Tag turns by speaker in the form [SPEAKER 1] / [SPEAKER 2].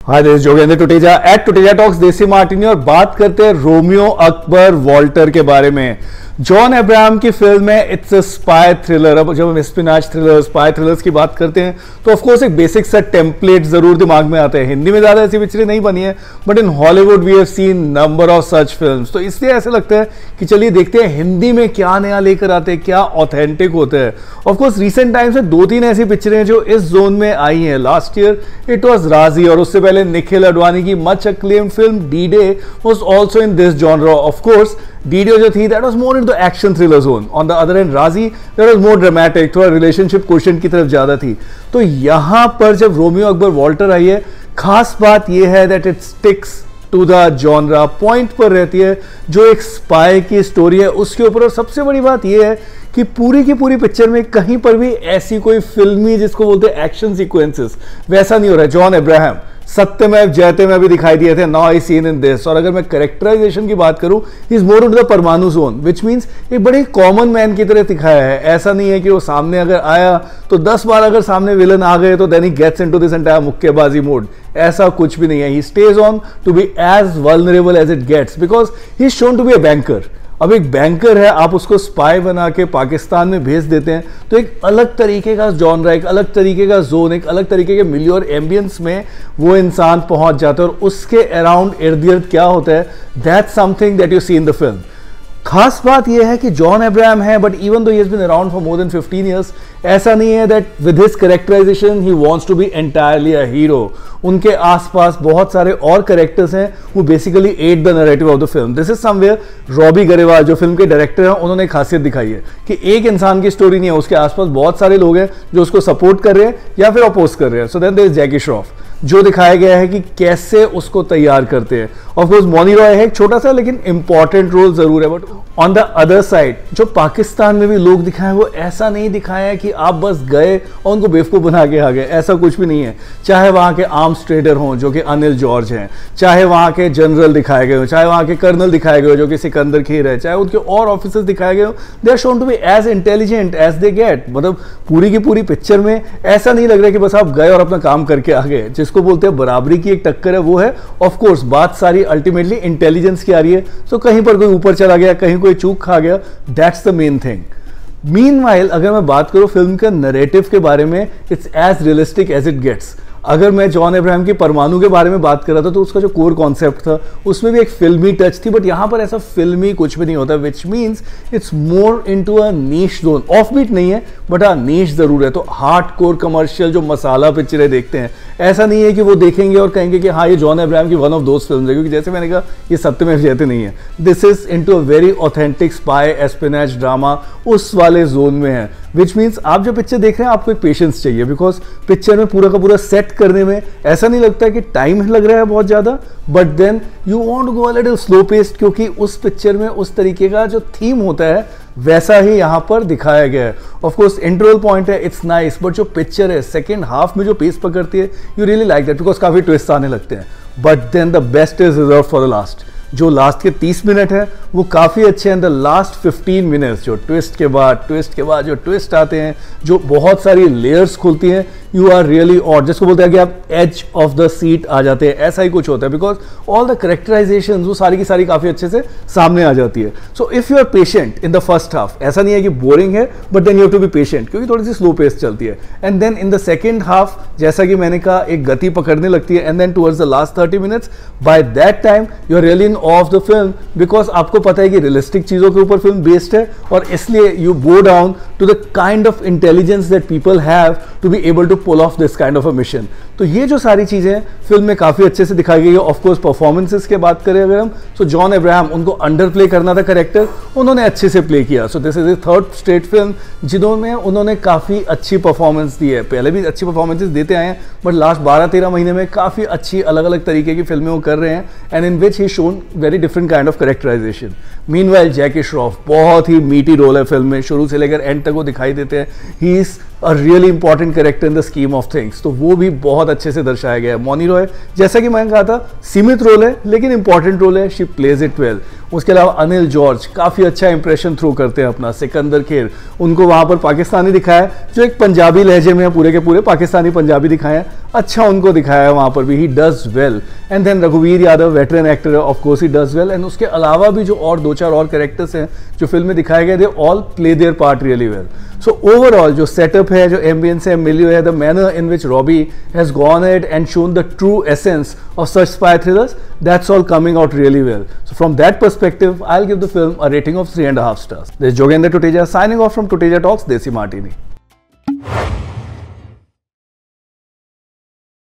[SPEAKER 1] Hi this Jogendra Tuteja at Tuteja talks desi martini और बात करते हैं रोमियो अकबर वॉल्टर के बारे में। जॉन अब्राहम की फिल्म है, इट्स अ स्पाई थ्रिलर। अब जब हम स्पिनाच थ्रिलर स्पाई थ्रिलर्स की बात करते हैं तो ऑफकोर्स एक बेसिक सा टेम्पलेट जरूर दिमाग में आता है। हिंदी में ज्यादा ऐसी पिक्चरें नहीं बनी है but in Hollywood we have seen number of such films. तो इसलिए ऐसे लगता है कि चलिए देखते हैं हिंदी में क्या नया लेकर आते हैं, क्या ऑथेंटिक होता है। ऑफकोर्स रिसेंट टाइम्स में 2-3 ऐसी पिक्चरें जो इस जोन में आई हैं। लास्ट ईयर इट वॉज राजी और उससे पहले निखिल अडवाणी की much acclaimed film D day was also in this genre. Of course D-Day जो थी that was more into action thriller zone. On the other and राजी दैट वाज मोर ड्रामेटिक, थोड़ा relationship question की तरफ ज्यादा थी। तो यहां पर जब रोमियो अकबर वॉल्टर आई है, खास बात यह है that it sticks to the genre, point पर रहती है जो एक स्पाई की स्टोरी है उसके ऊपर। और सबसे बड़ी बात यह है कि पूरी की पूरी पिक्चर में कहीं पर भी ऐसी कोई फिल्मी जिसको बोलते हैं एक्शन सीक्वेंसेस वैसा नहीं हो रहा है। जॉन अब्राहम सत्यमेव जयते में भी दिखाई दिए थे, now I seen in this. और अगर मैं कैरेक्टराइजेशन की बात करूं, he is more into the परमाणु जोन, विच मींस एक बड़े कॉमन मैन की तरह दिखाया है। ऐसा नहीं है कि वो सामने अगर आया तो 10 बार अगर सामने विलन आ गए तो then he gets into this entire मुक्केबाजी मोड। ऐसा कुछ भी नहीं है। He stays on to be as vulnerable as it gets because he is shown to be a banker. अब एक बैंकर है, आप उसको स्पाई बना के पाकिस्तान में भेज देते हैं तो एक अलग तरीके का जॉनरा, एक अलग तरीके का जोन, एक अलग तरीके के मिलियो और एम्बियंस में वो इंसान पहुंच जाता है। और उसके अराउंड इर्द गिर्द क्या होता है, that's something that you see in the film. खास बात यह है कि जॉन अब्राहम है but even though he has been around for more than 15 years, ऐसा नहीं है that with his characterisation he wants to be entirely a hero. उनके आसपास बहुत सारे और कैरेक्टर्स हैं वो basically add the narrative of the film. This is somewhere Robbie Grewal जो फिल्म के डायरेक्टर हैं, उन्होंने एक खासियत दिखाई है कि एक इंसान की स्टोरी नहीं है, उसके आसपास बहुत सारे लोग हैं जो उसको सपोर्ट कर रहे हैं या फिर अपोज कर रहे हैं। सो देन देयर इज जैकी श्रॉफ जो दिखाया गया है कि कैसे उसको तैयार करते हैं। ऑफकोर्स मौनी रॉय है एक छोटा सा लेकिन इंपॉर्टेंट रोल जरूर है। But on the other side जो पाकिस्तान में भी लोग दिखाए वो ऐसा नहीं दिखाया है कि आप बस गए और उनको बेवकूफ बना के आ गए, ऐसा कुछ भी नहीं है। चाहे वहां के आर्म्स ट्रेडर हों जो कि अनिल जॉर्ज हैं, चाहे वहां के जनरल दिखाए गए हो, चाहे वहां के कर्नल दिखाए गए हो जो कि सिकंदर खेर है, चाहे उनके और ऑफिसर्स दिखाए गए हो, they are shown to be as intelligent as they get. मतलब पूरी की पूरी पिक्चर में ऐसा नहीं लग रहा कि बस आप गए और अपना काम करके आ गए। जिसको बोलते हैं बराबरी की एक टक्कर है वो है। ऑफ कोर्स बात सारी अल्टीमेटली इंटेलिजेंस की आ रही है। सो कहीं पर कोई ऊपर चला गया, कहीं कोई चूक खा गया, that's the main thing. Meanwhile अगर मैं बात करूं फिल्म के नैरेटिव के बारे में, it's as realistic as it gets. अगर मैं जॉन अब्राहम की परमाणु के बारे में बात कर रहा था तो उसका जो कोर कॉन्सेप्ट था उसमें भी एक फिल्मी टच थी, बट यहां पर ऐसा फिल्मी कुछ भी नहीं होता, which means it's more into a niche zone. Off beat नहीं है बट हाँ नीश जरूर है। तो हार्ड कोर कमर्शियल जो मसाला पिक्चरें देखते हैं, ऐसा नहीं है कि वो देखेंगे और कहेंगे कि हाँ ये जॉन अब्राहम की वन ऑफ दोज फिल्म है, क्योंकि जैसे मैंने कहा ये सत्यमेव जयते नहीं है। This is into a very authentic spy espionage drama, उस वाले जोन में है। विच मीन्स आप जो पिक्चर देख रहे हैं आपको एक पेशेंस चाहिए, बिकॉज पिक्चर में पूरा का पूरा सेट करने में ऐसा नहीं लगता कि टाइम लग रहा है बहुत ज्यादा, but then you want to go a little slow paced, क्योंकि उस पिक्चर में उस तरीके का जो थीम होता है वैसा ही यहां पर दिखाया गया है। ऑफ कोर्स इंटरवल पॉइंट है, इट्स नाइस, बट जो पिक्चर है सेकेंड हाफ में जो पेस पकड़ती है you really like that because काफी ट्विस्ट आने लगते हैं। But then the best is reserved for the last. जो लास्ट के 30 मिनट है वो काफी अच्छे हैं। द लास्ट 15 मिनट्स जो ट्विस्ट के बाद जो ट्विस्ट आते हैं, जो बहुत सारी लेयर्स खुलती हैं, यू आर रियली ऑड, जिसको बोलते हैं कि आप एज ऑफ द सीट आ जाते हैं, ऐसा ही कुछ होता है। बिकॉज ऑल द कैरेक्टराइजेशन वो सारी की सारी काफी अच्छे से सामने आ जाती है। So if you are patient in the first half, ऐसा नहीं है कि बोरिंग है, but then you have to be patient क्योंकि थोड़ी सी स्लो पेस चलती है। And then in the second half जैसा कि मैंने कहा एक गति पकड़ने लगती है। And then towards the last 30 minutes by that time you are really in of the film, because आपको पता है कि रियलिस्टिक चीजों के ऊपर फिल्म बेस्ड है और इसलिए you go down to the kind of intelligence that people have to be able to pull off this kind of a mission. तो ये जो सारी चीजें फिल्म में काफी अच्छे से दिखाई गई है। ऑफ कोर्स परफॉर्मेंसेस के बात करें अगर हम, तो जॉन अब्राहम, उनको अंडर प्ले करना था कैरेक्टर, उन्होंने अच्छे से प्ले किया। So this is a third straight film जिन्होंने उन्होंने काफी अच्छी परफॉर्मेंस दी है। पहले भी अच्छी परफॉर्मेंसेस देते आए हैं बट लास्ट 12-13 महीने में काफी अच्छी अलग अलग तरीके की फिल्में वो कर रहे हैं, and in which he shown very different kind of characterisation. Meanwhile Jackie Shroff बहुत ही मीटी रोल है फिल्म में, शुरू से लेकर एंड तक वो दिखाई देते हैं। He is a really important character in the scheme of things, तो वो भी बहुत अच्छे से दर्शाया गया है। मौनी रॉय जैसा कि मैंने कहा था सीमित रोल है लेकिन इंपॉर्टेंट रोल है, शी प्लेज इट वेल। उसके अलावा अनिल जॉर्ज काफ़ी अच्छा इंप्रेशन थ्रू करते हैं अपना। सिकंदर खेर, उनको वहाँ पर पाकिस्तानी दिखाया है, जो एक पंजाबी लहजे में पूरे के पूरे पाकिस्तानी पंजाबी दिखाए हैं, अच्छा उनको दिखाया है वहाँ पर भी, he does well. And then Raghubir Yadav veteran actor है, of course he does well. And उसके अलावा भी जो और 2-4 और कैरेक्टर्स हैं जो फिल्म में दिखाए गए, they all play there part really well. So overall जो सेटअप है, जो एम्बियंस है, मिलियो है, the manner in which Robbie has gone ahead and shown the true essence of such spy thrillers, that's all coming out really well. So from that perspective, I'll give the film a rating of 3.5 stars. This is Jogendra Tuteja signing off from Tuteja Talks, Desi Martini.